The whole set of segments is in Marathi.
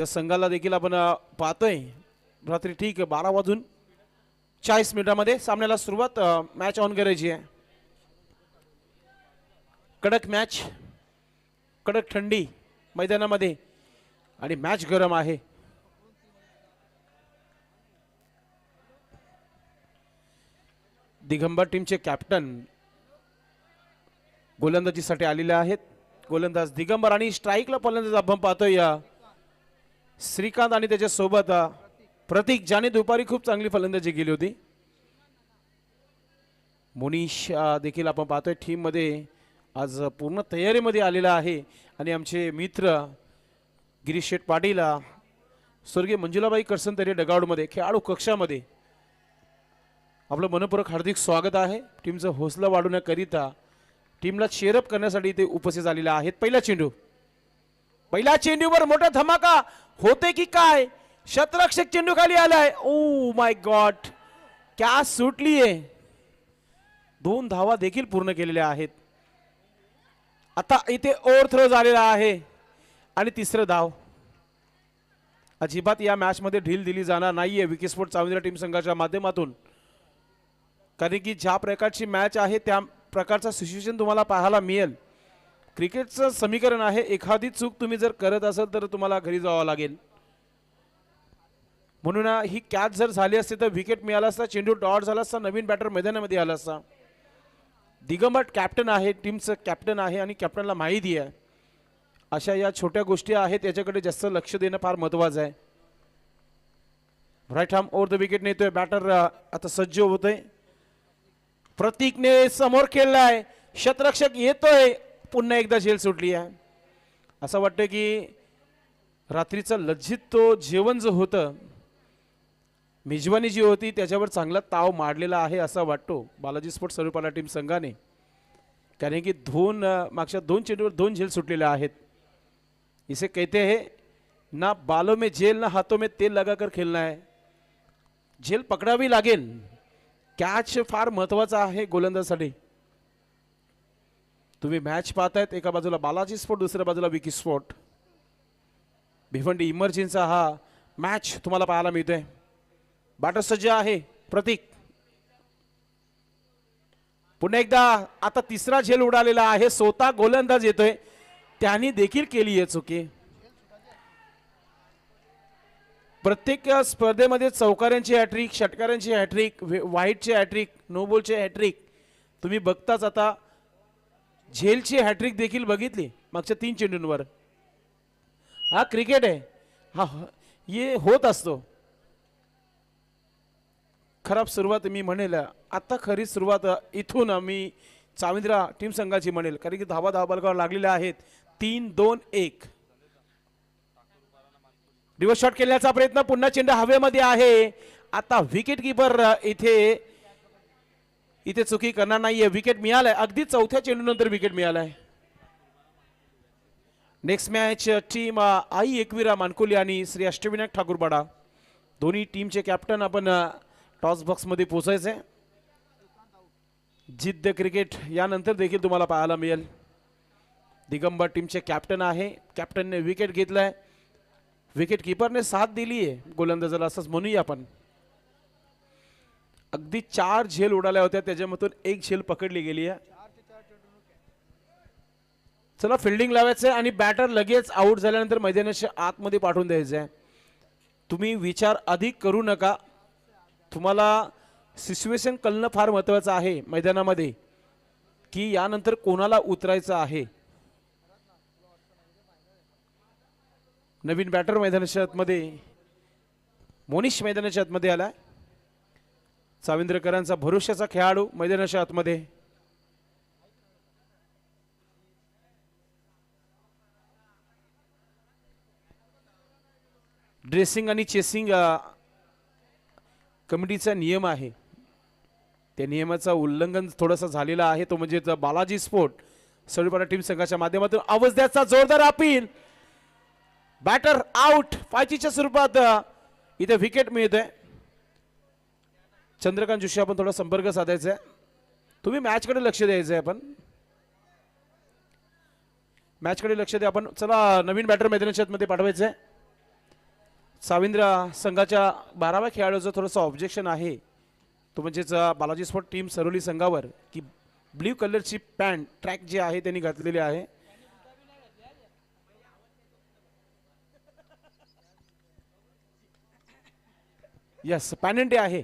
त्या संघाला देखील आपण पाहतोय रात्री ठीक 12:40 सामन्याला सुरुवात मॅच ऑन करायची आहे। कडक मॅच, कडक थंडी मैदानामध्ये आणि मॅच गरम आहे। दिगंबर टीमचे कॅप्टन गोलंदाजीसाठी आलेले आहेत। गोलंदाज दिगंबर आणि स्ट्राईकला फलंदाज आपण पाहतोय श्रीकांत आणि त्याच्या सोबत प्रतीक, ज्याने दुपारी खूप चांगली फलंदाजी केली होती। मोनिश देखील आपण पाहतोय टीम मध्ये आज पूर्ण तयारीमध्ये आलेला आहे। आणि आमचे मित्र गिरीश शेठ पाटील, स्वर्गीय मंजुलाबाई करसनतरी डगावडमध्ये खेळाडू कक्षामध्ये आपलं मनपूर्वक हार्दिक स्वागत आहे। टीमचा हौसला वाढवण्याकरिता टीमला चेअरअप करण्यासाठी ते उपस्थित झालेले आहेत। पहिला चेंडूवर मोठा धमाका होते की काय? शतरक्षक चेंडू खाली आलाय। ओ माय गॉड, क्या सुटली आहे। 2 धावा देखील पूर्ण केलेल्या आहेत। आता इथे ओव्हरथ्रो झालेला आहे आणि 3रं धाव। अजिबात या मॅच मध्ये ढील दिली जाणार नाहीये विकेस्पोर्ट चावंदरा टीम संघाच्या माध्यमातून, कारण की ज्या प्रकारची मॅच आहे त्या प्रकारचा सिच्युएशन तुम्हाला पाहायला मिळेल। क्रिकेटचं समीकरण आहे, एखादी चूक तुम्ही जर करत असाल तर तुम्हाला घरी जावं लागेल। म्हणून ही कॅच जर झाली असती तर विकेट मिळाला असता, चेंडू डॉट झाला असता, नवीन बॅटर मैदानामध्ये आला असता। दिगंबर कॅप्टन आहे, टीमचं कॅप्टन आहे आणि कॅप्टनला माहिती आहे अशा या छोट्या गोष्टी आहेत याच्याकडे जास्त लक्ष देणं फार महत्त्वाचं आहे। Right arm over the wicket नेतोय बॅटर, आता सज्ज होतोय। प्रतीकने समोर खेळलाय, शतरक्षक येतोय, पुन्हा एकदा झेल सुटली आहे। असं वाटतं की रात्रीचं लज्जित तो जेवण जो होतं, मेजवानी जी होती त्याच्यावर चांगला ताव मारलेला आहे असं वाटतो बालाजी स्पोर्ट्स सरुपाला टीम संघाने, कारण की मागच्या 2 चेंडूवर 2 झेल सुटलेल्या आहेत। इसे कहते हैं ना बालों में जेल ना हाथों में तेल लगाकर खेलना है। झेल पकडावी लागेल। कॅच फार महत्वाचा आहे गोलंदाजासाठी। तुम्ही मॅच पाहतायत, एका बाजूला बालाजी स्पोर्ट, दुसऱ्या बाजूला विकी स्पोर्ट। भिवंडी इमर्जन्सीचा हा मॅच तुम्हाला पाहायला मिळतोय। बॅटर सज्ज आहे प्रतीक, पुन्हा एकदा आता 3रा झेल उडालेला आहे। स्वतः गोलंदाज येतोय, त्यांनी देखील केली आहे चुकी। प्रत्येक स्पर्धेमध्ये चौकारांची हॅट्रिक, षटकारांची हॅट्रिक, वाईटची हॅट्रिक, नो बॉलची हॅट्रिक तुम्ही बघताच। आता झेलची हॅट्रिक देखील बघितली मागच्या 3 चेंडूंवर। हा क्रिकेट आहे, हा ये होत असतो। खराब सुरुवात मी म्हणेल, आता खरी सुरुवात इथून मी चाविंद्रा टीम संघाची म्हणेल, कारण की धावा बलकावर लागलेल्या आहेत। 3-2-1 रिव्हर्स शॉट खेळण्याचा प्रयत्न, पुन्हा चेंडू हवेमध्ये आहे। आता विकेट कीपर इथे चुकी करणार नाहीये, विकेट मिळालाय। अगदी 4थ्या चेंडूनंतर विकेट मिळालाय। नेक्स्ट मॅच टीम आई एकविरा मानकोली आणि श्री अष्टविनायक ठाकूरपाडा, दोन्ही टीमचे कॅप्टन आपण टॉस बॉक्स मध्ये पोहोचायचे। जिद्द क्रिकेट यानंतर देखील तुम्हाला पाहायला मिळेल। दिगंबर टीमचे कॅप्टन आहे, कॅप्टनने विकेट घेतलाय, विकेट कीपरने साथ दिली आहे गोलंदाजाला असंच म्हणूया आपण। अगदी 4 झेल उडाल्या होत्या, त्याच्यामधून 1 झेल पकडली गेली आहे। चला फिल्डिंग लावायचं आणि बॅटर लगेच आउट झाल्यानंतर मैदानाच्या आतमध्ये पाठवून द्यायचं। तुम्ही विचार अधिक करू नका, तुम्हाला सिच्युएशन कळणं फार महत्वाचं आहे मैदानामध्ये की यानंतर कोणाला उतरायचं आहे। नवीन बॅटर मैदानाच्या आतमध्ये, मोनिश मैदानाच्या आतमध्ये आलाय। चाविंद्रकरांचा भरोशाचा खेळाडू मैदानाच्या आतमध्ये। ड्रेसिंग आणि चेसिंग कमिटीचा नियम आहे, त्या नियमाचं उल्लंघन थोडंसं झालेलं आहे, तो म्हणजे बालाजी स्पोर्ट सरुपाला टीम संघाच्या माध्यमातून आवाज द्यायचा जोरदार अपील। बॅटर आउट, 5च्या स्वरूपात इथे विकेट मिळते। चंद्रकांत जोशी आपण थोडा संपर्क साधायचा आहे, तुम्ही मॅच कडे लक्ष द्यायचं आहे। आपण मॅच कडे लक्ष द्या आपण। चला नवीन बॅटर मैदानाच्या आतमध्ये पाठवायचं आहे। साविंद्र संघाच्या 12व्या खेळाडूचं थोडंसं ऑब्जेक्शन आहे, तो म्हणजेच बालाजी स्पोर्ट टीम सरोली संघावर, की ब्ल्यू कलरची पॅन्ट ट्रॅक जी आहे त्यांनी घातलेली आहे. यस, पॅनंटे आहे.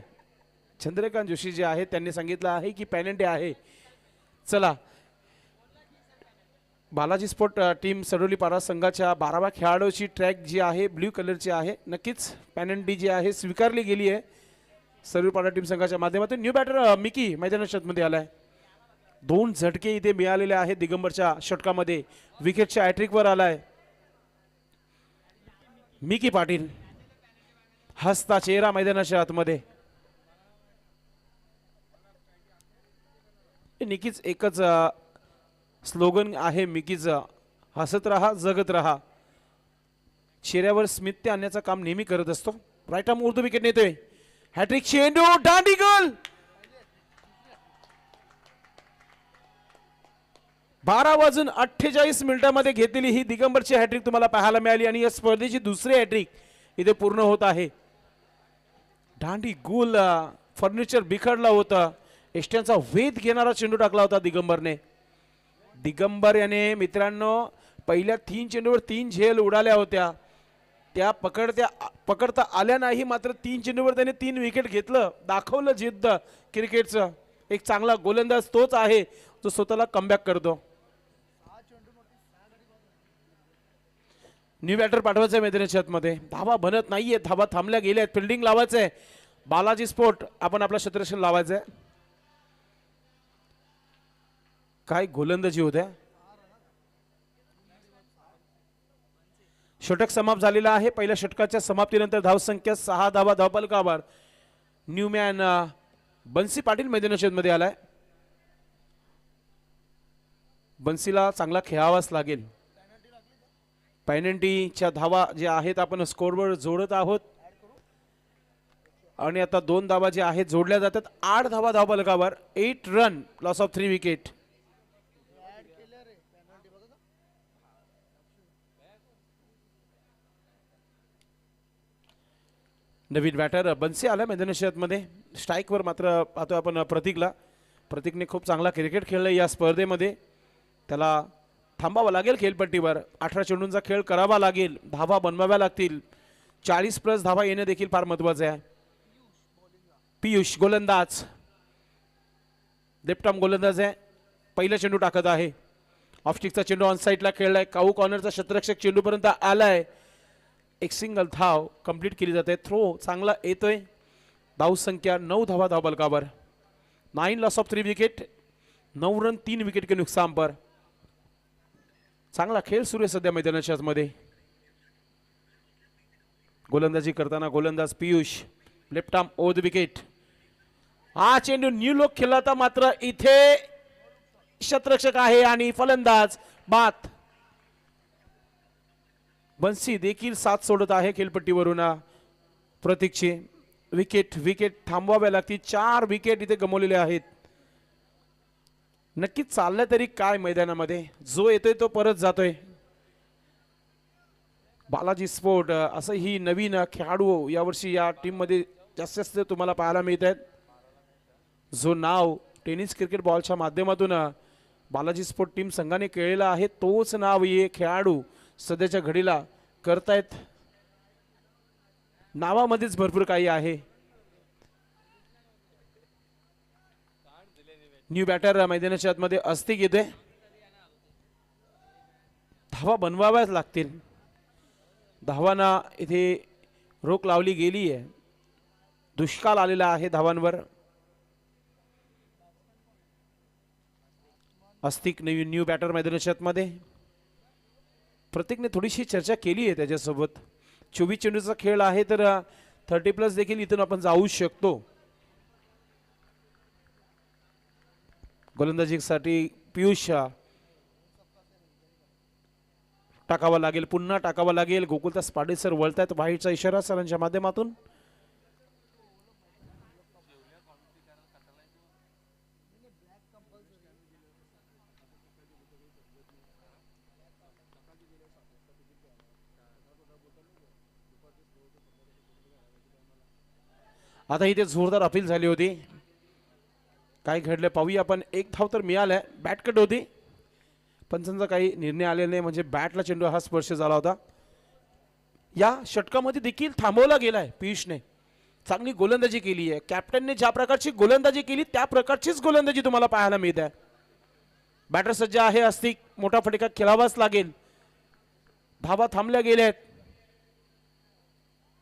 चंद्रकांत जोशी जे आहे त्यांनी सांगितलं आहे की पॅनंटे आहे. चला, बालाजी स्पोर्ट टीम सडोली पारा संघाच्या 12व्या खेळाडूची ट्रॅक जी आहे ब्ल्यू कलरची आहे. नक्कीच पॅनंटी जी आहे स्वीकारली गेली आहे सडोली पारा टीम संघाच्या माध्यमातून. न्यू बॅटर मिकी मैदानात मध्ये आलाय. 2 झटके इथे मिळालेले आहेत दिगंबरच्या षटकामध्ये. विकेटच्या हॅट्रिकवर आलाय मिकी पाटील. हसता चेहरा मैदानाच्या आतमध्ये. नक्कीच एकच स्लोगन आहे मिकीचं, हसत रहा जगत रहा. चेहऱ्यावर स्मित आणण्याचं काम नेहमी करत असतो. राईट आर्म उर्दू विकेट नेतोय. हॅट्रिक चेंडू, दांडी गोल. 12:48 मिनिटांमध्ये घेतलेली ही दिगंबरची हॅट्रिक तुम्हाला पाहायला मिळाली आणि या स्पर्धेची दुसरी हॅट्रिक इथे पूर्ण होत आहे. दांडी गोल, फर्निचर बिखरला होता. एष्ट्यांचा वेध घेणारा चेंडू टाकला होता दिगंबरने. दिगंबर याने मित्रांनो पहिल्या 3 चेंडूवर 3 झेल उडाल्या होत्या. त्या पकडता आल्या नाही, मात्र 3 चेंडूवर त्याने 3 विकेट घेतलं. दाखवलं जिद्द क्रिकेटचं. एक चांगला गोलंदाज तोच आहे जो स्वतःला कमबॅक करतो. न्यू बॅटर पाठवायचं मैदानाच्या आतमध्ये. धावा बनत नाहीये, धावा थांबल्या गेल्या. फिल्डिंग लावायचंय बालाजी स्पोर्ट. आपण आपला क्षेत्ररक्षण लावायचंय. काय गोलंदाजी होत्या. षटक समाप्त झालेला आहे. पहिल्या षटकाच्या समाप्तीनंतर धावसंख्या 6 धावा धावफलकावर. न्यूमॅन बन्सी पाटील मैदानाच्या मध्ये आलाय. बन्सीला चांगला खेळावाच लागेल. पेनल्टीच्या धावा जे आहेत आपण स्कोरवर जोडत आहोत आणि आता 2 धावा जे आहेत जोडल्या जातात. 8 धावा धावफलकावर. 8 रन, लॉस ऑफ 3 विकेट. नवीन बॅटर बन्सी आला मैदानाच्या मध्ये. स्ट्राईकवर मात्र पाहतो आपण प्रतीकला. प्रतीकने खूप चांगला क्रिकेट खेळला या स्पर्धेमध्ये. त्याला थांबावं लागेल खेळपट्टीवर. 18 चेंडूंचा खेळ करावा लागेल. धावा बनवाव्या लागतील. 40+ धावा येणं देखील फार महत्वाचं आहे. पियुष गोलंदाज, लेफ्ट आर्म गोलंदाज आहे. पहिला चेंडू टाकत आहे. ऑफस्टिकचा चेंडू ऑन साईडला खेळलाय. काऊ कॉर्नरचा क्षेत्ररक्षक चेंडूपर्यंत आलाय. एक सिंगल धाव कंप्लीट केली जाते. थ्रो चांगला येतोय. धावसंख्या 9 धावा धावफलकावर. 9 loss of 3 wicket. 9 run 3 wicket के नुकसान पर. चांगला खेळ सुरू आहे सध्या मैदानाच्या मध्ये. गोलंदाजी करताना गोलंदाज Piyush. Left arm over the wicket. हा चेंडू न्यू लोक खेळला होता, मात्र इथे क्षेत्ररक्षक आहे आणि फलंदाज बात. बन्सी देखील साथ सोडत आहे खेळपट्टीवरून. प्रतीकची विकेट थांबवाव्या लागतील. 4 विकेट इथे गमावलेले आहेत. नक्कीच चाललं तरी काय मैदानामध्ये. जो येतोय तो परत जातोय. बालाजी स्पोर्ट असं ही नवीन खेळाडू यावर्षी या टीम मध्ये जास्तीत जास्त तुम्हाला पाहायला मिळत आहेत. जो नाव टेनिस क्रिकेट बॉलच्या माध्यमातून बालाजी स्पोर्ट टीम संघाने केलेलं आहे, तोच नाव हे खेळाडू सध्याच्या घडीला करतायत. नावामध्येच भरपूर काही आहे. न्यू बॅटर मैदानाच्या आतमध्ये अस्तिक येते. धावा बनवाव्याच लागतील. धावांना इथे रोख लावली गेली आहे. दुष्काळ आलेला आहे धावांवर. अस्तिक न्यू बॅटर मैदानाच्या आतमध्ये. प्रत्येकने थोडीशी चर्चा केली आहे त्याच्यासोबत. 24 चेंडूचा खेळ आहे तर 30+ देखील इथून आपण जाऊ शकतो. गोलंदाजीसाठी पियुष टाकावा लागेल. पुन्हा टाकावा लागेल. गोकुलदास पाटील सर वळतायत. वाईटचा इशारा सरांच्या माध्यमातून. आता इथे जोरदार अपील झाली होती. काय घडलं पाहूया आपण. एक धाव तर मिळालाय. बॅट कट होती. पंचांचा काही निर्णय आलेला नाही, म्हणजे बॅटला चेंडू हा स्पर्श झाला होता. या षटकामध्ये देखील थांबवला गेलाय पियुषने. चांगली गोलंदाजी केली आहे. कॅप्टनने ज्या प्रकारची गोलंदाजी केली त्या प्रकारचीच गोलंदाजी तुम्हाला पाहायला मिळते आहे. बॅटर सज्ज आहे. अस्तिक मोठा फटका खेळावाच लागेल. धावा थांबल्या गेल्या आहेत.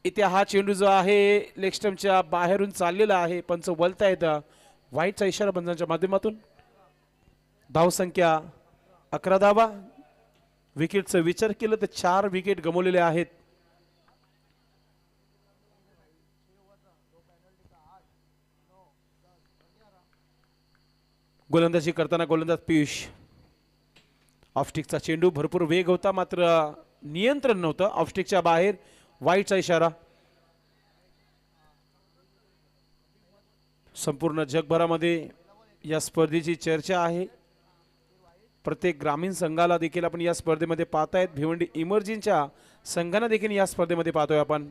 इथे हा चेंडू जो आहे लेग स्टंपच्या बाहेरून चाललेला आहे. पंच वलता येतं. वाईटचा इशारा पंचांच्या माध्यमातून. धाव संख्या 11 धावा. विकेटचा विचार केला तर 4 विकेट गमावलेले आहेत. गोलंदाजी करताना गोलंदाज पियुष. ऑफस्टिकचा चेंडू. भरपूर वेग होता मात्र नियंत्रण नव्हतं. ऑफस्टिकच्या बाहेर. वाईटचा इशारा. संपूर्ण जगभरामध्ये या स्पर्धेची चर्चा आहे. प्रत्येक ग्रामीण संघाला देखील आपण या स्पर्धेमध्ये पाहतायत. भिवंडी इमर्जिंगच्या संघांना देखील या स्पर्धेमध्ये पाहतोय आपण.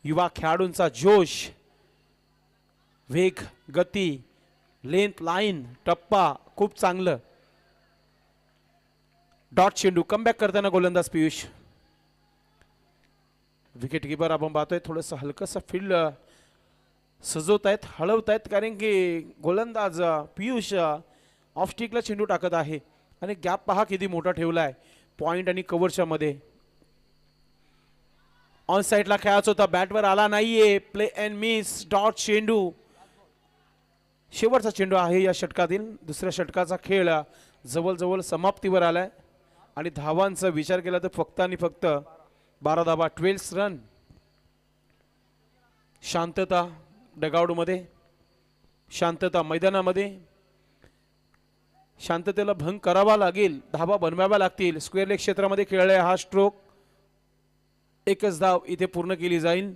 युवा खेळाडूंचा जोश, वेग, गती, लेंथ, लाईन, टप्पा खूप चांगलं. डॉट चेंडू. कमबॅक करताना गोलंदाज पियुष. विकेट कीपर आपण पाहतोय थोडंसं हलकंसं फील्ड सजवत आहेत, हळवत आहेत, कारण की गोलंदाज पियुष ऑफस्टिकला चेंडू टाकत आहे. आणि गॅप पहा किती मोठा ठेवला आहे पॉइंट आणि कव्हरच्या मध्ये. ऑन साईडला खेळायचा होता. बॅटवर आला नाहीये. Play and miss. डॉट चेंडू. शेवटचा चेंडू आहे या षटकातील. दुसऱ्या षटकाचा खेळ जवळजवळ समाप्तीवर आलाय. आणि धावांचा विचार केला तर फक्त आणि फक्त 12 धावा. 12 रन. शांतता डगआउटमध्ये. शांतता मैदानामध्ये. शांततेला भंग करावा लागेल. धावा बनवाव्या लागतील. स्क्वेअर लेग क्षेत्रामध्ये खेळलाय हा स्ट्रोक. एकच धाव इथे पूर्ण केली जाईल.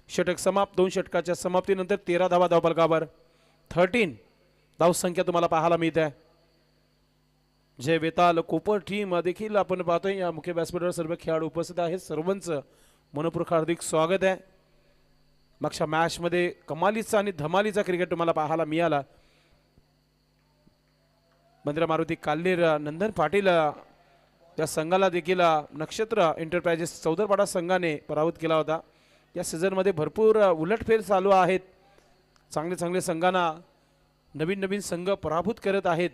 षटक समाप्त. 2 षटकाच्या समाप्तीनंतर 13 धावा धावफलकावर. 13 धाव संख्या तुम्हाला पाहायला मिळत आहे. जय वेताल कोपर टीम देखील आपण पाहतोय. या मुख्य व्यासपीठावर सर्व खेळाडू उपस्थित आहेत. सर्वांचं मनपूर्वक हार्दिक स्वागत आहे. मागच्या मॅच मध्ये कमालीचा आणि धमालीचा क्रिकेट तुम्हाला पाहायला मिळाला. मंदिरा मारुती काल्लेर, नंदन पाटील या संघाला देखील नक्षत्र एंटरप्राइजेस चौदरपाडा संघाने पराभूत केला होता. या सीझन मध्ये भरपूर उलटफेर चालू आहेत. चांगले चांगले संघांना नवीन नवीन संघ पराभूत करत आहेत.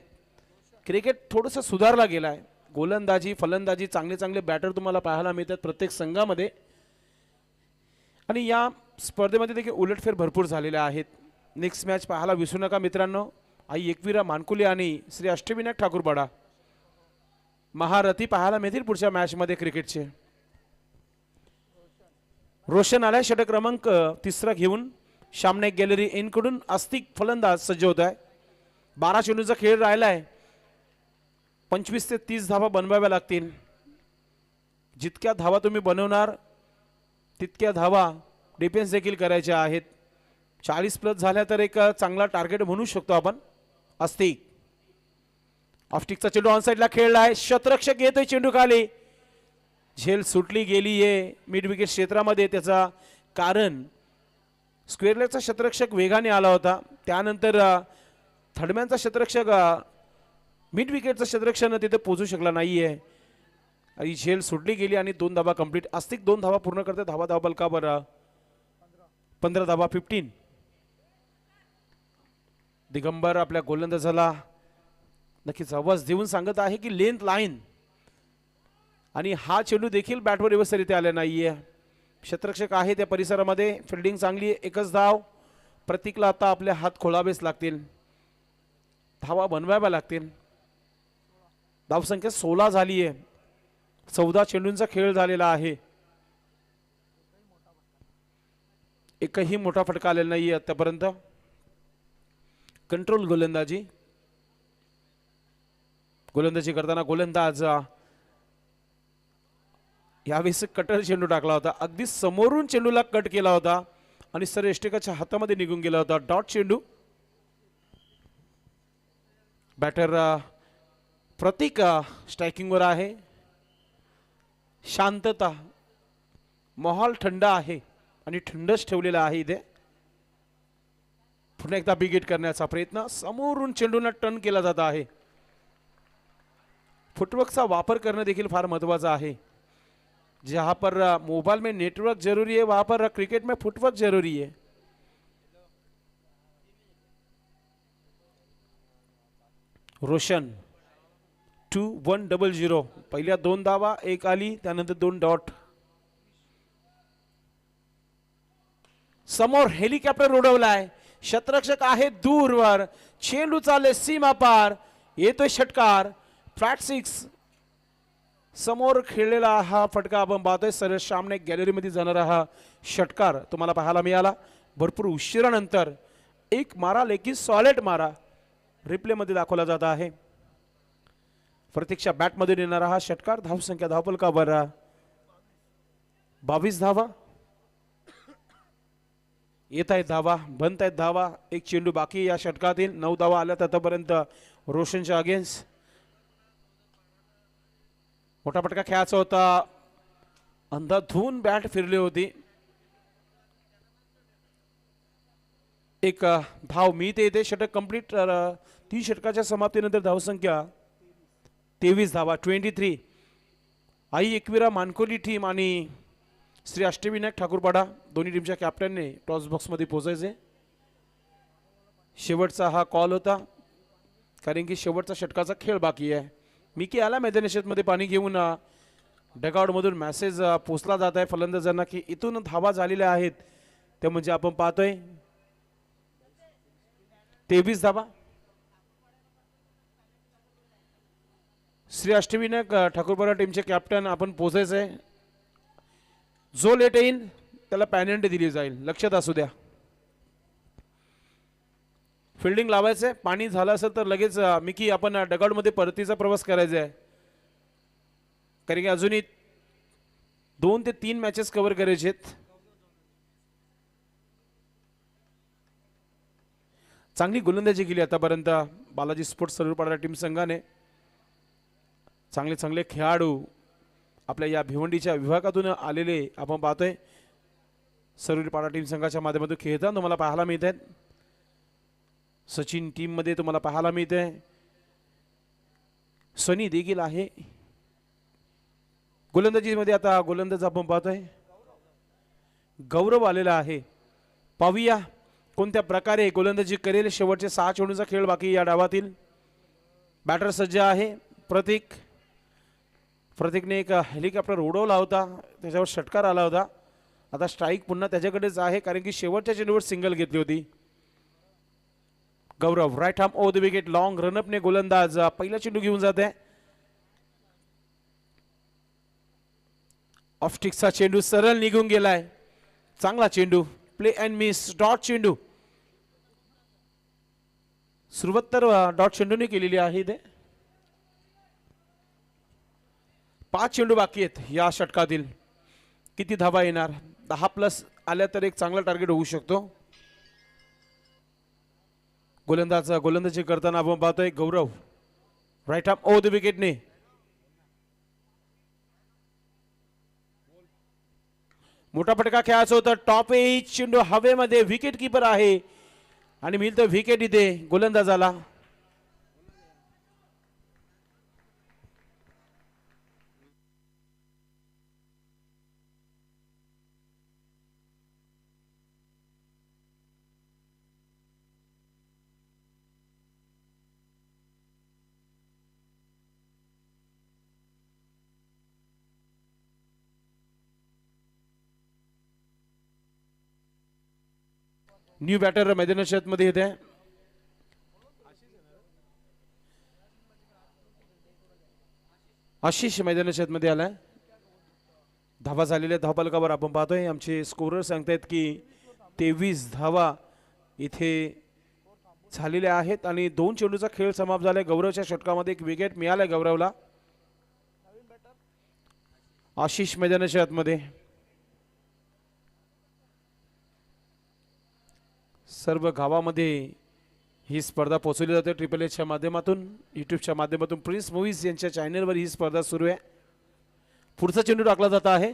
क्रिकेट थोडंसं सुधारला गेला आहे. गोलंदाजी, फलंदाजी, चांगले चांगले बॅटर तुम्हाला पाहायला मिळतात प्रत्येक संघामध्ये. आणि या स्पर्धेमध्ये देखील उलटफेर भरपूर झालेल्या आहेत. नेक्स्ट मॅच पाहायला विसरू नका मित्रांनो. आई एकविरा मानकुले आणि श्री अष्टविनायक ठाकूरपाडा महारथी पाहायला मिळतील पुढच्या मॅच मध्ये क्रिकेटचे. रोशन आलाय षटक क्रमांक 3 घेऊन. सामने गॅलरी इन कडून अस्तिक फलंदाज सज्ज होत आहे. 12 चेंडूचा खेळ राहिलाय. 25 ते 30 धावा बनवाव्या लागतील. जितक्या धावा तुम्ही बनवणार तितक्या धावा डिफेन्स देखील करायच्या आहेत. 40 प्लस झाल्या तर एक चांगला टार्गेट म्हणू शकतो आपण. अस्तिक. ऑफस्टिकचा चेंडू ऑन साइडला खेळलाय. शतरक्षक येतोय चेंडू खाली. झेल सुटली गेली आहे मिड विकेट क्षेत्रामध्ये. त्याचा कारण स्क्वेअर लेगचा शतरक्षक वेगाने आला होता. त्यानंतर थर्डमॅनचा शतरक्षक मिड विकेटचा शतरक्षक तिथे पोहोचू शकला नाहीये. आणि झेल सुटली गेली आणि 2 धावा कंप्लीट. अस्तिक 2 धावा पूर्ण करते. धावा धावफलकावर 15 धावा. 15. दिगंबर आपल्या गोलंदाजाला नक्कीच आवाज देऊन सांगत आहे की लेंथ, लाईन. आणि हा चेंडू देखील बॅटवर व्यवस्थितरित्या आला नाहीये. क्षेत्ररक्षक आहे त्या परिसरामध्ये. फिल्डिंग चांगली आहे. एकच धाव. प्रतीकला आता आपले हात खोलावेच लागतील. धावा बनवाव्या लागतील. धावसंख्या 16 झाली आहे. 14 चेंडूंचा खेळ झालेला आहे. एकही मोठा फटका आलेला नाही आतापर्यंत. कंट्रोल गोलंदाजी. गोलंदाजी करताना गोलंदाज यावेळेस कटर चेंडू टाकला होता. अगदी समोरून चेंडूला कट केला होता आणि सर एष्टिकाच्या हातामध्ये निघून गेला होता. डॉट चेंडू. बॅटर प्रतीक स्ट्रायकिंगवर आहे. शांतता. माहोल थंड आहे आणि थंडच ठेवलेला आहे इथे. पुन्हा एकदा बिग हिट करण्याचा प्रयत्न, समोरून चेंडूला टर्न केला जात आहे. फुटवर्कचा वापर करणं देखील फार महत्वाचा आहे. जहां पर मोबाइल में नेटवर्क जरूरी है वहां पर क्रिकेट में फुटवर्क जरूरी है. रोशन 2-1-0. पहिल्या 2 धावा, 1 आली, त्यानंतर 2 डॉट. समोर हेलिकॉप्टर उडवलाय, शतरक्षक आहे दूरवर, चेंडू चालले सीमा पार, येतोय षटकार. फ्लॅट 6 समोर खेळलेला हा फटका आपण पाहतोय. सरळ सामने गॅलरीमध्ये जाणारा हा षटकार तुम्हाला पाहायला मिळाला. भरपूर उशिरानंतर एक मारा, लेकिन सॉलिड मारा रिप्ले मध्ये दाखवला जात आहे. प्रतीक्षा बॅट मध्ये येणारा हा षटकार. धावसंख्या धावफलकावर 22 धावा. येत आहेत धावा, बनत आहेत धावा. एक चेंडू बाकी या षटकातील. 9 धावा आल्यात आतापर्यंत रोशनच्या अगेन्स्ट. मोठा फटका खेळायचा होता, अंधाधून बॅट फिरली होती. एक धाव मिळते येते. षटक कंप्लीट. 3 षटकाच्या समाप्तीनंतर धावसंख्या 23 धावा. 23. आई एकविरा मानकोली टीम आणि श्री अष्टविनायक ठाकूरपाडा दोन्ही टीमच्या कॅप्टनने टॉस बॉक्समध्ये पोहोचायचे. शेवटचा हा कॉल होता, कारण की शेवटचा षटकाचा खेळ बाकी आहे. मिकी आला मैदानी क्षेत्रामध्ये पाणी घेऊन. डगआउटमधून मेसेज पोचला जात आहे फलंदाजांना की इथून धावा झालेल्या आहेत. ते म्हणजे आपण पाहतोय 23 धावा. श्री अष्टविनायक ठाकूरपाडा टीमचे कॅप्टन आपण पोचायचे. जो लेट येईल त्याला पॅनल्टी दिली जाईल, लक्षात असू द्या. फिल्डिंग लावायचं आहे. पाणी झालं असेल तर लगेच मिकी आपण डगआउटमध्ये परतीचा प्रवास करायचा आहे, कारण की अजूनही 2 ते 3 मॅचेस कव्हर करायचे आहेत. चांगली गोलंदाजी केली आतापर्यंत बालाजी स्पोर्ट्स सरुरपाडा टीम संघाने. चांगले चांगले खेळाडू आपल्या या भिवंडीच्या विभागातून आलेले आपण पाहतोय सरुरपाडा टीम संघाच्या माध्यमातून खेळताना तुम्हाला पाहायला मिळत आहेत. सचिन टीम मध्ये तुम्हाला पाहायला मिळते. सनी देखील आहे गोलंदाजीमध्ये. आता गोलंदाज आपण पाहतोय गौरव आलेला आहे. पाहूया कोणत्या प्रकारे गोलंदाजी करेल. शेवटचे 6 चेंडूचा खेळ बाकी या डावातील. बॅटर सज्ज आहे प्रतीकने एक हेलिकॉप्टर उडवला होता, त्याच्यावर षटकार आला होता. आता स्ट्राईक पुन्हा त्याच्याकडेच आहे, कारण की शेवटच्या चेंडूवर सिंगल घेतली होती. Gaurav right arm over the wicket. Long रनअपने गोलंदाज पहिला चेंडू घेऊन जात आहे. ऑफस्टिकचा चेंडू सरळ निघून गेलाय. चांगला चेंडू, प्ले अँड मिस, डॉट चेंडू. सुरुवात तर डॉट चेंडूने केलेली आहे. इथे 5 चेंडू बाकी आहेत या षटकातील. किती धावा येणार? 10+ आल्या तर एक चांगला टार्गेट होऊ शकतो. गोलंदाजी करताना आपण पाहतोय गौरव राईट आर्म ओव्हर द विकेटने. मोठा फटका खेळायचा होता. टॉप एज चेंडू हवेमध्ये. विकेट कीपर आहे आणि मिळतं विकेट इथे गोलंदाजाला. न्यू बॅटर मैदानाच्या मध्ये येते. आशिष मैदानाच्या मध्ये आलाय. धावा झालेल्या धावफलकावर आपण पाहतोय आमचे स्कोरर सांगतायत की 23 धावा इथे झालेल्या आहेत आणि 2 चेंडूचा खेळ समाप्त झालाय. गौरवच्या षटकामध्ये एक विकेट मिळालाय गौरवला. आशिष मैदानाच्या मध्ये सर्व गावामध्ये ही स्पर्धा पोहोचवली जाते. ट्रिपल एचच्या माध्यमातून, यूट्यूबच्या माध्यमातून. प्रिन्स मूवीज यांच्या चॅनलवर ही स्पर्धा सुरू आहे. पुढचा चेंडू टाकला जात आहे.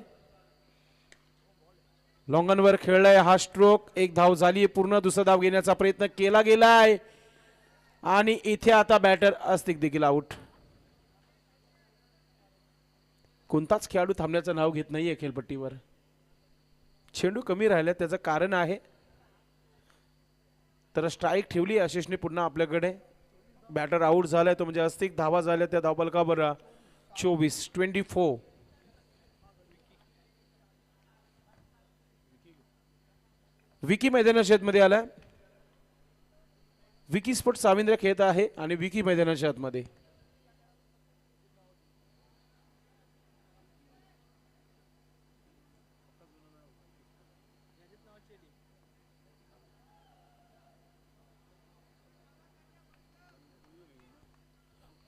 लॉंगनवर खेळलाय हा स्ट्रोक. एक धाव झाली पूर्ण. दुसरा धाव घेण्याचा प्रयत्न केला गेलाय आणि इथे आता बॅटर अस्तिक देखील आउट. कोणताच खेळाडू थांबण्याचं नाव घेत नाहीये खेळपट्टीवर. चेंडू कमी राहिला त्याचं कारण आहे. तर स्ट्राईक ठेवली आशिषने पुन्हा आपल्याकडे. बॅटर आउट झालाय तो म्हणजे अस्तिक. धावा झाल्या त्या धावफलकावर 24. विकी मैदानाच्या मध्ये आला. विकी स्पोर्ट साविंद्र खेळत आहे आणि विकी मैदानाच्या आतमध्ये.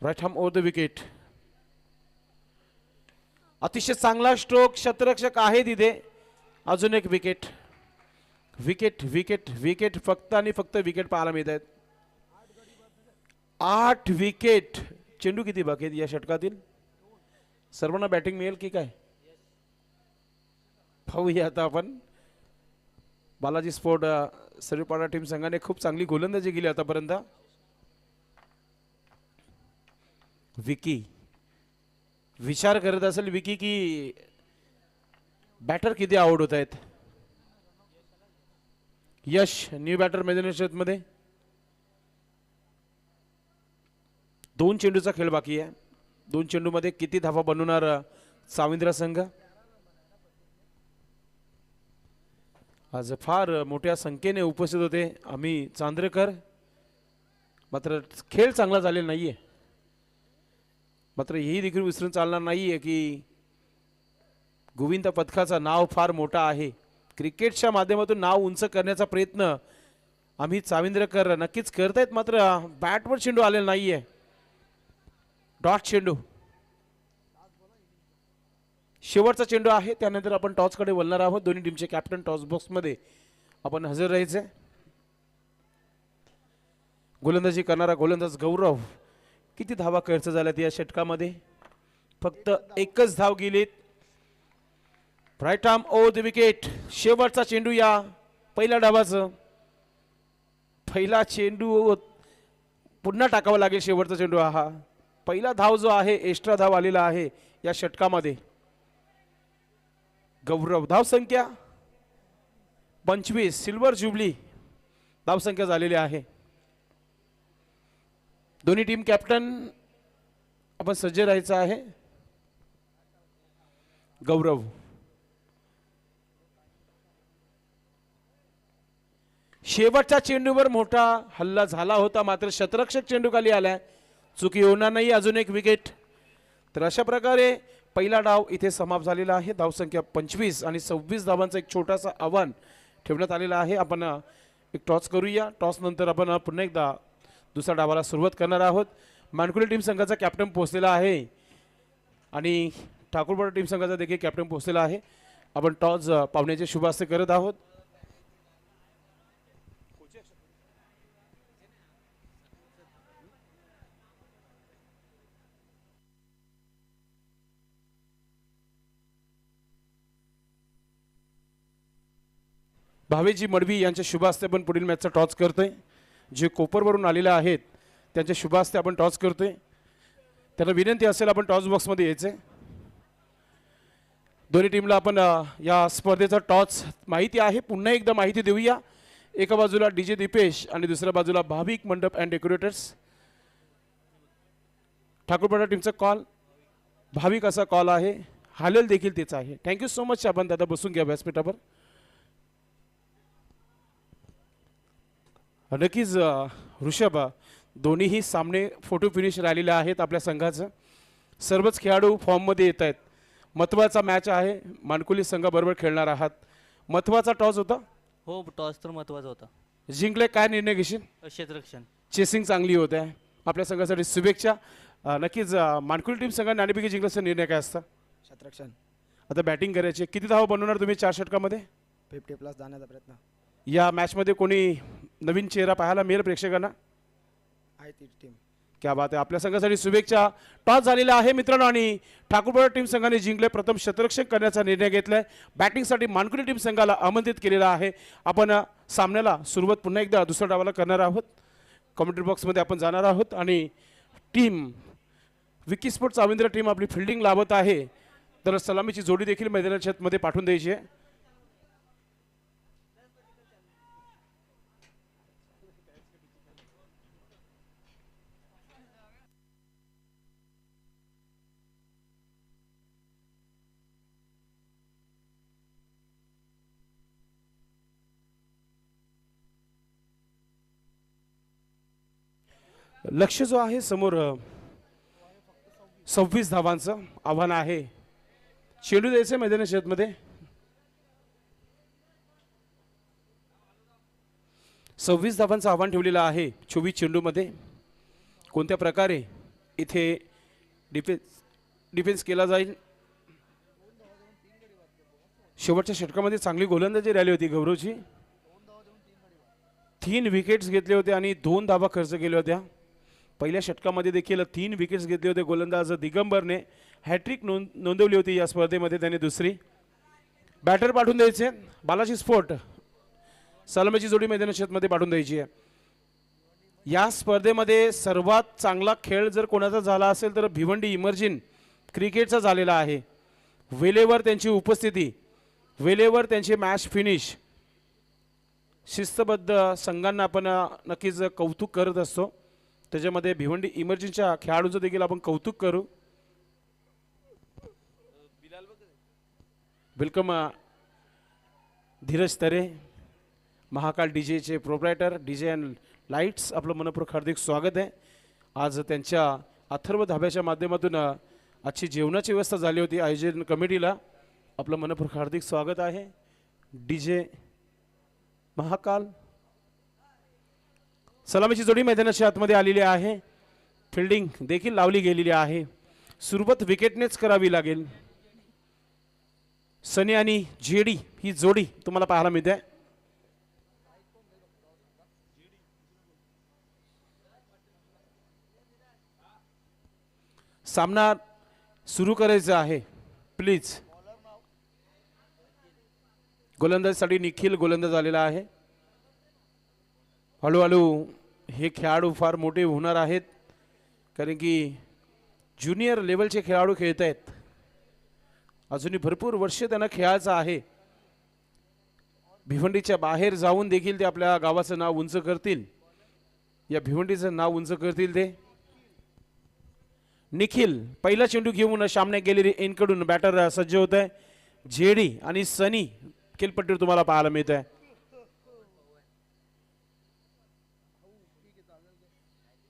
Right arm over the wicket. अतिशय चांगला स्ट्रोक. शतरक्षक आहे तिथे. अजून एक विकेट. विकेट विकेट विकेट फक्त आणि फक्त विकेट पाहायला मिळत आहेत. 8 विकेट. चेंडू किती बाकी आहेत या षटकातील? सर्वांना बॅटिंग मिळेल की काय पाहूया आता आपण. बालाजी स्पोर्ट सर्वेपाडा टीम संघाने खूप चांगली गोलंदाजी केली आतापर्यंत. विकी विचार करत असेल विकी की बॅटर किती आउट होत आहेत. यश न्यू बॅटर मैदानाच्या मध्ये. 2 चेंडूचा खेळ बाकी आहे. 2 चेंडू मध्ये किती धावा बनवणार साविंद्र संघ? आज फार मोठ्या संख्येने उपस्थित होते आम्ही चांद्रेकर. मात्र खेळ चांगला झालेला नाहीये. मात्र हेही देखील विसरून चालणार नाहीये की गोविंद पथकाचं नाव फार मोठा आहे. क्रिकेटच्या माध्यमातून नाव उंच करण्याचा प्रयत्न आम्ही चाविंद्रकर नक्कीच करतायत. मात्र बॅटवर चेंडू आलेला नाहीये. डॉट चेंडू. शेवटचा चेंडू आहे. त्यानंतर आपण टॉसकडे वळणार आहोत. दोन्ही टीमचे कॅप्टन टॉस बॉक्समध्ये आपण हजर राहायचे. गोलंदाजी करणारा गोलंदाज गौरव. किती धावा खर्च झाल्यात या षटकामध्ये? फक्त एकच धाव गेलीत. Right arm over the wicket. शेवटचा चेंडू या पहिल्या डावाचं. पहिला चेंडू पुन्हा टाकावा लागेल. शेवटचा चेंडू हा पहिला धाव जो आहे एक्स्ट्रा धाव आलेला आहे या षटकामध्ये. गौरव धावसंख्या 25. सिल्वर जुबली धावसंख्या झालेली आहे. दोन्ही टीम कॅप्टन आपण सज्ज राहायचं आहे. गौरव शेवटच्या चेंडूवर मोठा हल्ला झाला होता. मात्र शतरक्षक चेंडू खाली आलाय. चुकी होणार नाही. अजून एक विकेट. तर अशा प्रकारे पहिला डाव इथे समाप्त झालेला आहे. धावसंख्या 25 आणि 26 धावांचा एक छोटासा आव्हान ठेवण्यात आलेला आहे. आपण एक टॉस करूया. टॉस नंतर आपण पुन्हा एकदा दुसऱ्या डावाला सुरुवात करणार आहोत. मानकुली टीम संघाचा कॅप्टन पोहोचलेला आहे आणि ठाकूरपाडा टीम संघाचा देखील कॅप्टन पोहोचलेला आहे. आपण टॉस पावण्याचे शुभास्ते करत आहोत. भावेजी मडवी यांच्या शुभास्ते आपण पुढील मॅचचा टॉस करतोय. जे कोपरवरून आलेले आहेत त्यांच्या शुभास्ते आपण टॉस करतोय. त्यांना विनंती असेल आपण टॉस बॉक्समध्ये यायचे. दोन्ही टीमला आपण या स्पर्धेचा टॉस माहिती आहे. पुन्हा एकदा माहिती देऊया. एका बाजूला डीजे दीपेश आणि दुसऱ्या बाजूला भाविक मंडप अँड डेकोरेटर्स. ठाकूरपाडा टीमचा कॉल भाविक असा कॉल आहे. हालेल देखील तेच आहे. Thank you so much. आपण दादा बसून घ्या व्यासपीठावर. नक्कीच ऋषभ दोन्हीही सामने फोटो फिनिश राहिलेले आहेत आपल्या संघाचं. सर्वच खेळाडू फॉर्ममध्ये येत आहेत. महत्त्वाचा मॅच आहे. मानकुली संघाबरोबर खेळणार आहात. महत्त्वाचा टॉस होता. हो टॉस तर महत्त्वाचा होता. जिंकले काय निर्णय घेशील? क्षेत्ररक्षण. चेसिंग चांगली होते. आपल्या संघासाठी शुभेच्छा. नक्कीच मानकुली टीम संघाने नाणेफेकी जिंकल्याचा निर्णय काय असता? क्षेत्ररक्षण. आता बॅटिंग करायची. किती धावा बनवणार तुम्ही 4 षटकामध्ये? 50+ जाण्याचा प्रयत्न. या मॅचमध्ये कोणी नवीन चेहरा पाहायला मिळेल प्रेक्षकांना? आहे ती टीम. क्या बात आहे. आपल्या संघासाठी शुभेच्छा. टॉस झालेला आहे मित्रांनो आणि ठाकूरवाडा टीम संघाने जिंकले. प्रथम क्षेत्ररक्षण करण्याचा निर्णय घेतलाय. बॅटिंगसाठी मानकुली टीम संघाला आमंत्रित केलेला आहे. आपण सामन्याला सुरुवात पुन्हा एकदा दुसऱ्या डावाला करणार आहोत. कमेंट्री बॉक्समध्ये आपण जाणार आहोत आणि टीम विकी स्पोर्ट्स अविंद्र टीम आपली फिल्डिंग लावत आहे. तर सलामीची जोडी देखील मैदानाच्या मध्ये पाठवून द्यायची आहे. लक्ष जो आहे समोर 26 धावांचं आव्हान आहे. चेंडू द्यायचे मैदानी शेतमध्ये. 26 धावांचं आव्हान ठेवलेलं आहे 24 चेंडूमध्ये. कोणत्या प्रकारे इथे डिफेन्स केला जाईल. शेवटच्या षटकामध्ये चांगली गोलंदाजी राहिली होती गौरवची. 3 विकेट्स घेतले होते आणि 2 धावा खर्च केल्या होत्या. पहिल्या षटकामध्ये देखील 3 विकेट्स घेतले होते गोलंदाज दिगंबरने. हॅट्रिक नोंदवली होती या स्पर्धेमध्ये त्याने दुसरी. बॅटर पाठवून द्यायचे बालाजी स्पोर्ट. सलामीची जोडी मैदानामध्ये पाठवून द्यायची आहे. या स्पर्धेमध्ये सर्वात चांगला खेळ जर कोणाचा झाला असेल तर भिवंडी इमर्जिन क्रिकेटचा झालेला आहे. वेळेवर त्यांची उपस्थिती, वेळेवर त्यांचे मॅच फिनिश, शिस्तबद्ध संघांना आपण नक्कीच कौतुक करत असतो. त्याच्यामध्ये भिवंडी इमर्जिनच्या खेळाडूंचं देखील आपण कौतुक करू. वेलकम धीरज तरे, महाकाल डीजेचे प्रोप्रायटर डीजे अँड लाईट्स. आपलं मनपूर्वक हार्दिक स्वागत आहे. आज त्यांच्या अथर्व धाब्याच्या माध्यमातून आजची जेवणाची व्यवस्था झाली होती आयोजन कमिटीला. आपलं मनपूर्वक हार्दिक स्वागत आहे डीजे महाकाल. सलामीची जोडी मैदानाच्या आतमध्ये आलेली आहे. फिल्डिंग देखील लावली गेलेली आहे. सुरुवात विकेटनेच करावी लागेल. सनी आणि जेडी ही जोडी तुम्हाला पाहायला मिळते. सामना सुरू करायचा आहे प्लीज. गोलंदाजीसाठी निखिल गोलंदाज आलेला आहे. हळूहळू हे खेळाडू फार मोठे होणार आहेत कारण की ज्युनियर लेवलचे खेळाडू खेळत आहेत. अजूनही भरपूर वर्ष त्यांना खेळायचं आहे. भिवंडीच्या बाहेर जाऊन देखील ते आपल्या गावाचं नाव उंच करतील. या भिवंडीचं नाव उंच करतील ते. निखिल पहिला चेंडू घेऊन सामने गेलेली एनकडून बॅटर सज्ज होत आहे. जेडी आणि सनी खेळपट्टीवर तुम्हाला पाहायला मिळत आहे.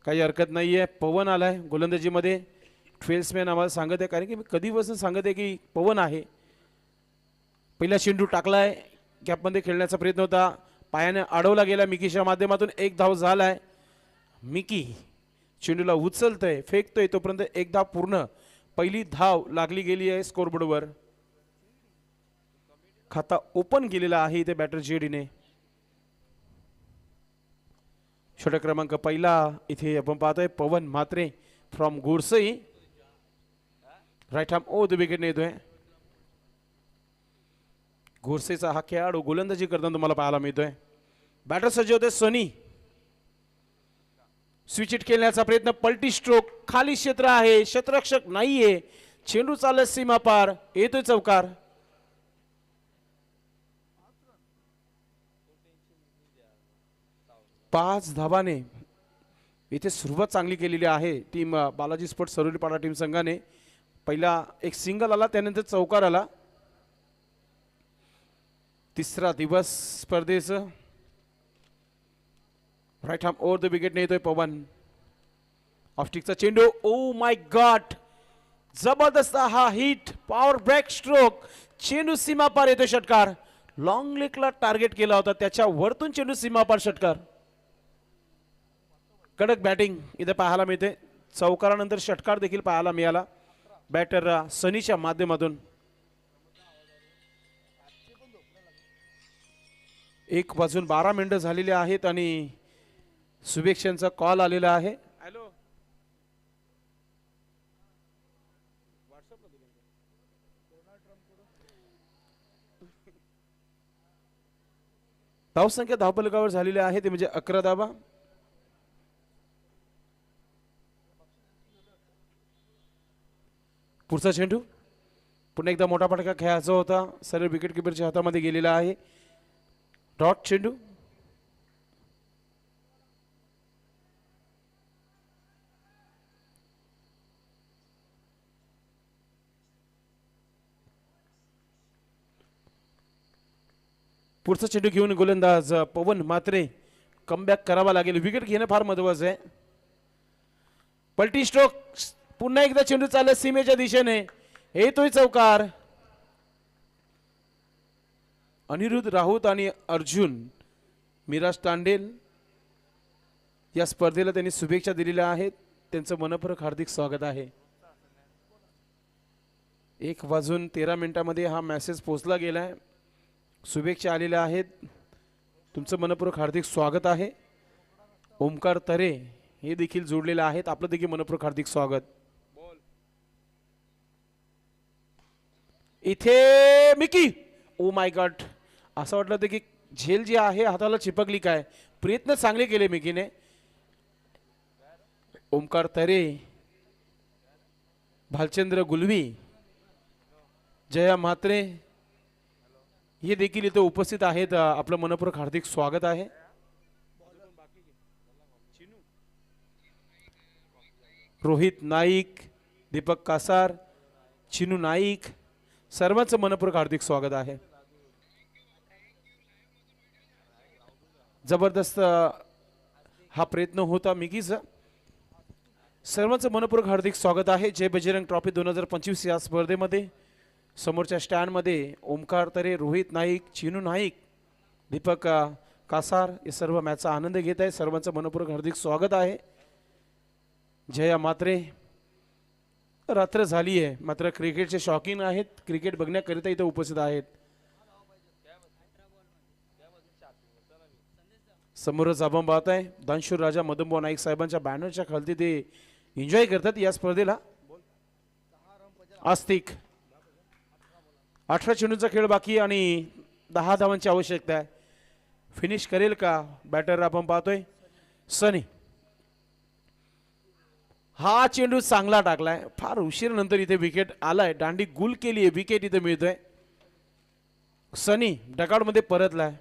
काही हरकत नाहीये. पवन आलाय गोलंदाजीमध्ये. 12 मॅन आम्हाला सांगत आहे कारण की मी कधीपासून सांगत आहे की पवन आहे. पहिला चेंडू टाकलाय. गॅपमध्ये खेळण्याचा प्रयत्न होता. पायाने अडवला गेला मिकीच्या माध्यमातून. 1 धाव झालाय. मिकी चेंडूला उचलतोय, फेकतोय, तोपर्यंत 1 धाव पूर्ण. पहिली धाव लागली गेली आहे स्कोरबोर्डवर. खाता ओपन केलेला आहे इथे बॅटर जेडीने. षटक क्रमांक पहिला इथे आपण पाहतोय Pawan Mhatre from Gorsai. Right arm over the wicket येतोय. गोरसेचा हा खेळाडू गोलंदाजी करताना तुम्हाला पाहायला मिळतोय. बॅटर सज्ज होते सनी. स्विच इट खेळण्याचा प्रयत्न. पलटी स्ट्रोक. खाली क्षेत्र आहे. क्षेत्ररक्षक नाहीये. चेंडू चालत सीमा पार. येतोय चौकार. पाच धावाने इथे सुरुवात चांगली केलेली आहे टीम बालाजी स्पोर्ट्स सरोलीपाडा टीम संघाने. पहिला एक सिंगल आला, त्यानंतर चौकार आला. तिसरा दिवस स्पर्धेचं. Right arm over the wicket येतोय पवन. ऑफस्टिकचा चेंडू. ओ माय गॉड, जबरदस्त हा हिट. Power break stroke. चेंडू सीमा पार येतोय. षटकार. लॉंग लेगला टार्गेट केला होता, त्याच्या वरतून चेंडू सीमा पार. षटकार. कडक बॅटिंग इथे पाहायला मिळते. चौकारानंतर षटकार देखील पाहायला मिळाला बॅटर सनीच्या माध्यमातून. 1:12 झालेले आहेत आणि शुभेच्छांचा कॉल आलेला आहे. हॅलो धावसंख्या धावफलकावर झालेली आहे ते म्हणजे 11 धावा. पुढचा चेंडू पुन्हा एकदा मोठा फटका खेळायचा होता, सरळ विकेट किपरच्या हातामध्ये गेलेला आहे. डॉट चेंडू. पुढचा चेंडू घेऊन गोलंदाज पवन मात्रे. कमबॅक करावा लागेल, विकेट घेणं फार महत्वाचं आहे. पलटी स्ट्रोक, पुन्हा एकदा चेंडू चालला सीमेच्या दिशेने, येतोय चौकार. अनिरुद्ध राऊत आणि अर्जुन मिराज तांडेल या स्पर्धेला त्यांनी शुभेच्छा दिलेल्या आहेत, त्यांचं मनपूर्वक हार्दिक स्वागत आहे. 1:13 हा मेसेज पोहोचला गेलाय, शुभेच्छा आलेल्या आहेत, तुमचं मनपूर्वक हार्दिक स्वागत आहे. ओमकार तरे हे देखील जोडलेले आहेत, आपलं देखील मनपूर्वक हार्दिक स्वागत. इथे मिकी, ओ माय गॉड, असं वाटलं होतं की झेल जी आहे हाताला चिपकली काय. प्रयत्न चांगले केले मिकीने. ओमकार तरे, भालचंद्र गुलवी, जया म्हात्रे हे देखील इथे उपस्थित आहेत, आपलं मनपूर्वक हार्दिक स्वागत आहे. रोहित नाईक, दीपक कासार, चिनू नाईक, सर्वांचं मनपूर्वक हार्दिक स्वागत आहे. जबरदस्त हा प्रयत्न होता मिकीचा. सर्वांचं मनपूर्वक हार्दिक स्वागत आहे. जय बजरंग ट्रॉफी 2025 या स्पर्धेमध्ये समोरच्या स्टँडमध्ये ओमकार तरे, रोहित नाईक, चिनू नाईक, दीपक कासार हे सर्व मॅचचा आनंद घेत आहे. सर्वांचं मनपूर्वक हार्दिक स्वागत आहे. जया मात्रे, रात्र झाली आहे मात्र क्रिकेटचे शौकीन आहेत, क्रिकेट बघण्याकरिता इथे उपस्थित आहेत. समोरच आपण पाहत आहे दानशूर राजा मदनभाऊ नाईक साहेबांच्या बॅनरच्या खालती ते एन्जॉय करतात या स्पर्धेला. आस्तिक 18 चेंडूंचा खेळ बाकी आणि 10 धावांची आवश्यकता आहे. फिनिश करेल का बॅटर आपण पाहतोय सनी. हा चेंडू चांगला टाकलाय, फार उशीर नंतर इथे विकेट आलाय, दांडी गुल केली आहे, विकेट इथे मिळतोय. सनी डकाउट मध्ये परतलाय.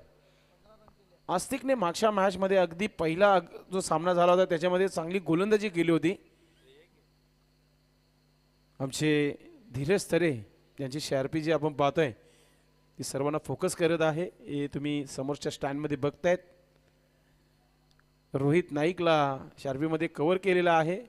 आस्तिकने मागच्या मॅच मध्ये अगदी पहिला जो सामना झाला होता त्याच्यामध्ये चांगली गोलंदाजी केली होती. आमचे धीरज तरे यांची शार्पी जी आपण पाहतोय ती सर्वांना फोकस करत आहे, हे तुम्ही समोरच्या स्टँड मध्ये बघतायत. रोहित नाईकला शार्पी मध्ये कव्हर केलेला आहे.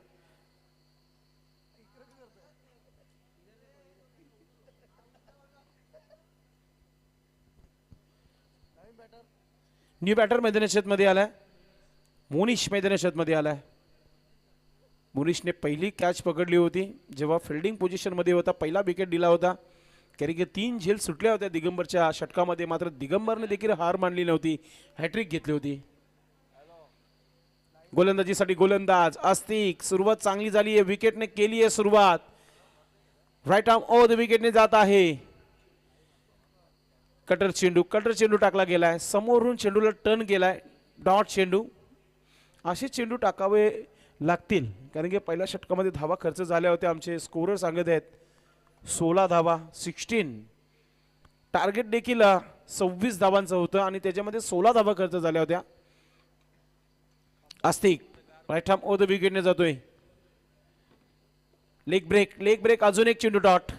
न्यू बॅटर मैदानात मध्ये आलाय. मोनिश मैदानात मध्ये आलाय. मोनिशने पहिली कॅच पकडली होती जेव्हा फिल्डिंग पोझिशन मध्ये होता, पहिला विकेट दिला होता. कारण की 3 झेल सुटल्या होत्या दिगंबरच्या षटकामध्ये, मात्र दिगंबरने देखील हार मानली नव्हती, हॅट्रिक घेतली होती. गोलंदाजीसाठी गोलंदाज आस्तिक. सुरुवात चांगली झाली आहे, विकेटने केली आहे सुरुवात. राईट आर्म ओव्हर द विकेटने जात आहे. कटर चेंडू टाकला गेलाय, समोरून चेंडूला टर्न केलाय. डॉट चेंडू. असे चेंडू टाकावे लागतील कारण की पहिल्या षटकामध्ये धावा खर्च झाल्या होत्या. आमचे स्कोरर सांगत आहेत 16 धावा, 16. टार्गेट देखील 26 धावांचं होतं आणि त्याच्यामध्ये 16 धावा खर्च झाल्या होत्या. Astik right arm over the विकेटने जातोय. लेग ब्रेक, अजून एक चेंडू डॉट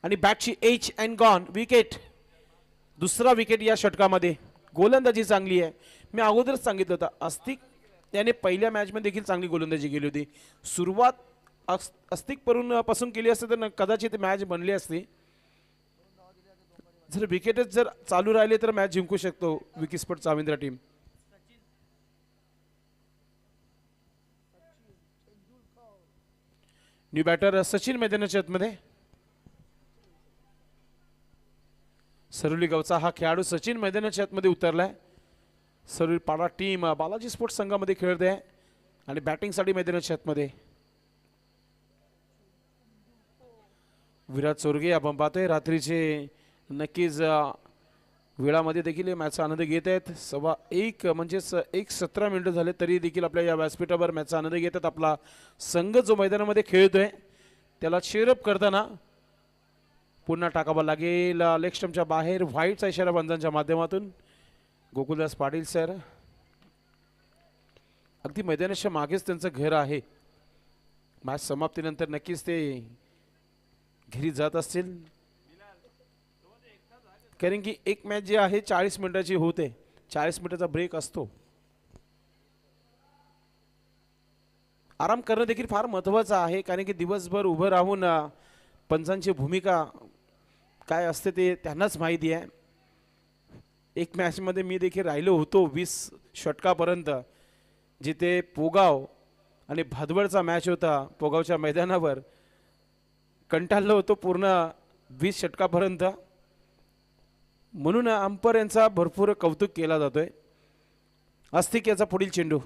आणि बॅटची एज अँड गॉन. विकेट, दुसरा विकेट या षटकामध्ये. गोलंदाजी चांगली आहे, मी अगोदरच सांगितलं होतं. आस्तिक त्याने पहिल्या मॅच मध्ये देखील चांगली गोलंदाजी केली होती. सुरुवात आस्तिक पासून केली असते तर कदाचित मॅच बनली असती. जर विकेटच जर चालू राहिले तर मॅच जिंकू शकतो Vicky sport Chavindra team. New batter Sachin मैदानाच्या आतमध्ये. सरुली गावचा हा खेळाडू सचिन मैदानाच्या आतमध्ये उतरलाय. सरुली पाडा टीम बालाजी स्पोर्ट्स संघामध्ये खेळते आणि बॅटिंगसाठी मैदानाच्या आतमध्ये. विराट चोरगे आपण पाहतोय रात्रीचे नक्कीच वेळामध्ये देखील या मॅचचा आनंद घेत आहेत. 1:15 म्हणजेच 1:17 मिनिटं झाले तरी देखील आपल्या या व्यासपीठावर मॅचचा आनंद घेत आहेत. आपला संघ जो मैदानामध्ये खेळतोय त्याला चेअरअप करताना पुन्हा टाकावा लागेल लेग स्टंपच्या बाहेर. व्हाईटचा इशारा बंधांच्या माध्यमातून गोकुलदास पाटील सर. अगदी मैदानाच्या मागेच त्यांचं घर आहे. मॅच समाप्तीनंतर नक्कीच ते घरी जात असतील, कारण की एक मॅच जी आहे 40 मिनिटाची होते. 40 मिनिटाचा ब्रेक असतो. आराम करणं देखील फार महत्त्वाचं आहे, कारण की दिवसभर उभं राहून पंचांची भूमिका काय असते ते त्यांनाच माहिती आहे. एक मॅचमध्ये मी देखील राहिलो होतो 20 षटकापर्यंत, जिथे पोगाव आणि भादवडचा मॅच होता. पोगावच्या मैदानावर कंटाळलो होतो पूर्ण 20 षटकापर्यंत. म्हणून अंपर यांचा भरपूर कौतुक केला जातोय. अस्तिक याचा पुढील चेंडू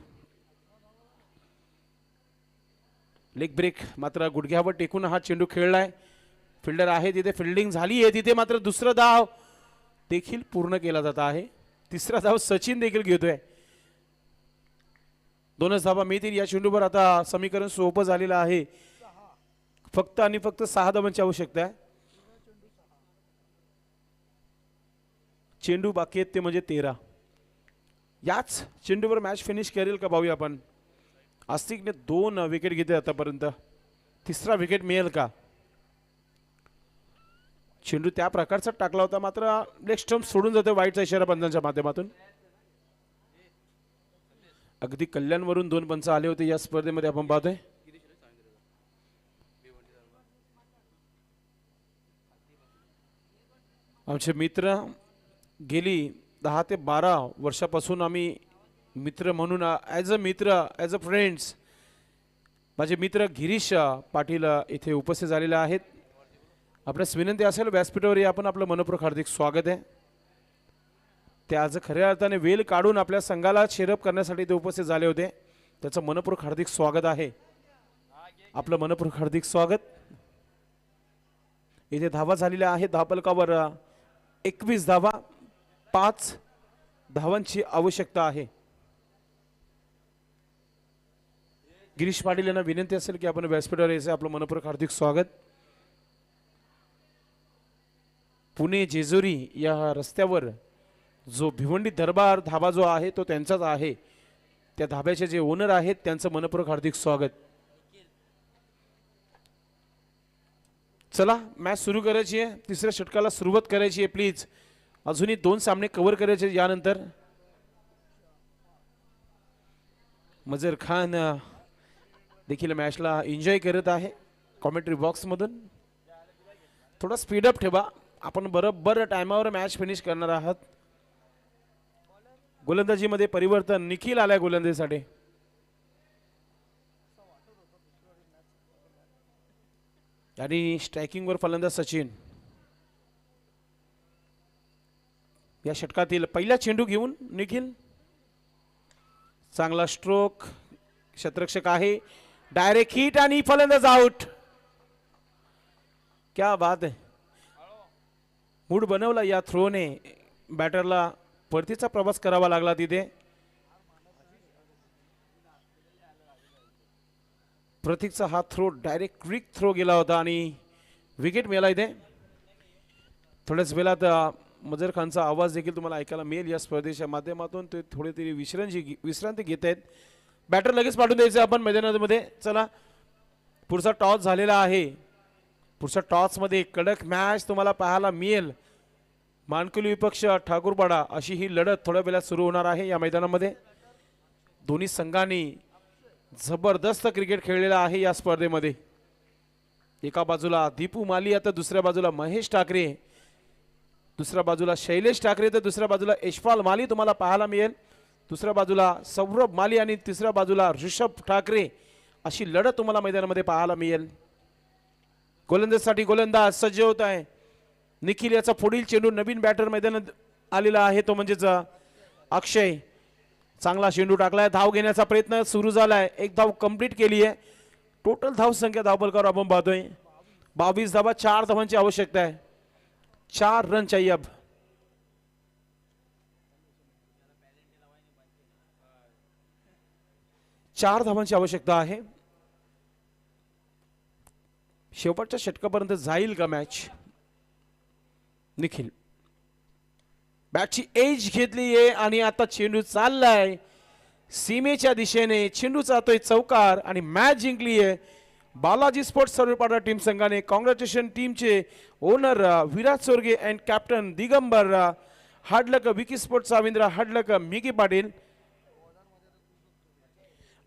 लेग ब्रेक, मात्र गुडघ्यावर टेकून हा चेंडू खेळलाय. फिल्डर आहे तिथे, फिल्डिंग झाली आहे तिथे, मात्र दुसरा धाव देखील पूर्ण केला जात आहे. तिसरा धाव सचिन देखील घेतोय. 2च धावा मिळतील या चेंडूवर. आता समीकरण सोपं झालेलं आहे. फक्त आणि फक्त 6 धावांची आवश्यकता आहे. चेंडू बाकी आहेत ते म्हणजे 13. याच चेंडूवर मॅच फिनिश करेल का पाहूया आपण. आस्तिकने 2 विकेट घेतले आतापर्यंत. तिसरा विकेट मिळेल का. चेंडू त्या प्रकारचा टाकला होता, मात्र लेग स्टंप सोडून जातो वाईटचा इशारा पंचांच्या माध्यमातून. अगदी कल्याणवरून 2 पंच आले होते या स्पर्धेमध्ये आपण पाहतोय. आमचे मित्र गेली 10 ते 12 वर्षापासून आम्ही मित्र म्हणून ॲज अ फ्रेंड्स माझे मित्र गिरीश पाटील इथे उपस्थित झालेले आहेत. आपल्यास विनंती असेल व्यासपीठावर आपण आपलं मनपूर्वक हार्दिक स्वागत आहे. ते आज खऱ्या अर्थाने वेळ काढून आपल्या संघाला चेअरअप करण्यासाठी ते उपस्थित झाले होते. त्याचं मनपूर्वक हार्दिक स्वागत आहे. आपलं मनपूर्वक हार्दिक स्वागत. इथे धावा झालेल्या आहेत धावफलकावर 21 धावा. 5 धावांची आवश्यकता आहे. गिरीश पाटील यांना विनंती असेल की आपण व्यासपीठावर यायचं. आपलं मनपूर्वक हार्दिक स्वागत. पुणे जेजुरी या रस्त्यावर जो भिवंडी दरबार धाबा जो आहे तो त्यांचाच आहे. त्या धाब्याचे जे ओनर आहेत त्यांचं मनपूर्वक हार्दिक स्वागत. चला मॅच सुरू करायची आहे. तिसऱ्या षटकाला सुरुवात करायची आहे. प्लीज अजूनही 2 सामने कव्हर करायचे. यानंतर मजर खान देखील मॅचला एन्जॉय करत आहे कॉमेंट्री बॉक्समधून. थोडा स्पीडअप ठेवा. आपण बरोबर टायमावर मॅच फिनिश करणार आहात. गोलंदाजीमध्ये परिवर्तन. निखिल आलाय गोलंदाजीसाठी. आणि स्ट्रायकिंगवर फलंदाज सचिन. या षटकातील पहिला चेंडू घेऊन निखिल. चांगला स्ट्रोक. क्षेत्ररक्षक आहे. डायरेक्ट हिट आणि फलंदाज आउट. क्या बात आहे. मूड बनवला या थ्रोने. बॅटरला परतीचा प्रवास करावा लागला तिथे. प्रतीकचा हा थ्रो डायरेक्ट क्विक थ्रो गेला होता आणि विकेट मिळाला इथे. थोड्याच वेळात मजर खानचा आवाज देखील तुम्हाला ऐकायला मिळेल या स्पर्धेच्या माध्यमातून. ते थोडी तरी विश्रांती घेत आहेत. बॅटर लगेच पाठवून द्यायचं आपण मैदानामध्ये. चला पुढचा टॉस झालेला आहे. पुढच्या टॉसमध्ये कडक मॅच तुम्हाला पाहायला मिळेल. मानकुली विपक्ष ठाकूरपाडा अशी ही लढत थोड्या वेळात सुरू होणार आहे या मैदानामध्ये. दोन्ही संघांनी जबरदस्त क्रिकेट खेळलेला आहे या स्पर्धेमध्ये. एका बाजूला दीपू माली, आता दुसऱ्या बाजूला महेश ठाकरे, दुसऱ्या बाजूला शैलेश ठाकरे, तर दुसऱ्या बाजूला यशपाल माली तुम्हाला पाहायला मिळेल. दुसऱ्या बाजूला सौरभ माली आणि तिसऱ्या बाजूला ऋषभ ठाकरे अशी लढत तुम्हाला मैदानामध्ये पाहायला मिळेल. गोलंदाजसाठी गोलंदाज सज्ज होत आहे. निखिल याचा पुढील चेंडू. नवीन बॅटर मैदानात आलेला आहे तो म्हणजेच अक्षय. चांगला चेंडू टाकलाय. धाव घेण्याचा प्रयत्न सुरू झालाय. 1 धाव कंप्लीट केली आहे. टोटल धाव संख्या धावफलकावर आपण पाहतोय 22 धावा. 4 धावांची आवश्यकता आहे. 4 रन चाहिए अब. 4 धावांची आवश्यकता आहे. शेवटच्या षटकापर्यंत जाईल का मॅच? निखिल बॅटची एज घेतली आहे आणि आता चेंडू चाललाय सीमेच्या दिशेने. चेंडू जातोय चौकार आणि मॅच जिंकली आहे बालाजी स्पोर्ट्स सर्वेपाडा टीम संघाने. कॉंग्रॅच्युलेशन टीमचे owner Viraj Sorge and captain Digambar Hadlak, Vicky sports Savindra Hadlak, Miki Patil.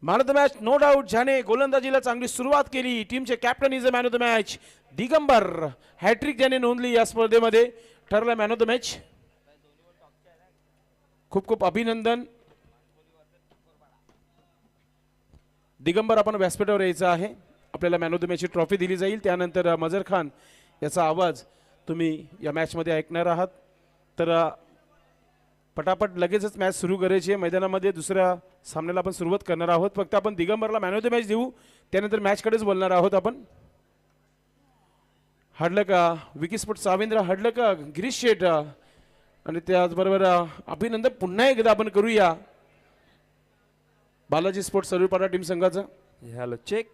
Man of the match no doubt ज्याने गोलंदाजीला चांगली सुरुवात केली टीमचे captain is a man of the match Digambar. Hat trick ज्याने नोंदली या स्पर्धेमध्ये ठरला मॅन ऑफ द मॅच. खूप खूप अभिनंदन दिगंबर. आपण व्यासपीठावर यायचं आहे. आपल्याला मॅन ऑफ द मॅचची ट्रॉफी दिली जाईल. त्यानंतर मजर खान याचा आवाज तुम्ही या मॅचमध्ये ऐकणार आहात. तर पटापट लगेचच मॅच सुरू करायची आहे. मैदानामध्ये दुसऱ्या सामन्याला आपण सुरुवात करणार आहोत. फक्त आपण दिगंबरला मॅन ऑफ द मॅच देऊ, त्यानंतर मॅचकडेच बोलणार आहोत आपण. हडलक, विकी स्पोर्ट्स साविंद्र हडलक, गिरीश शेठ आणि त्याचबरोबर अभिनंदन पुन्हा एकदा आपण करूया बालाजी स्पोर्ट्स सर्वेपाडा टीम संघाचं. Hello check.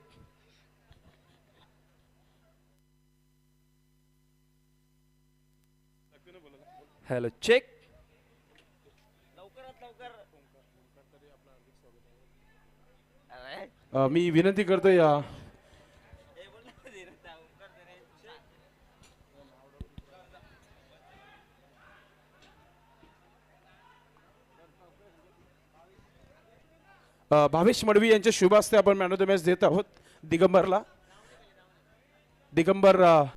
Hello check. मी विनंती करतो या भावेश मडवी यांच्या शुभ हस्ते आपण मॅन ऑफ द मॅच देत आहोत दिगंबरला. दिगंबर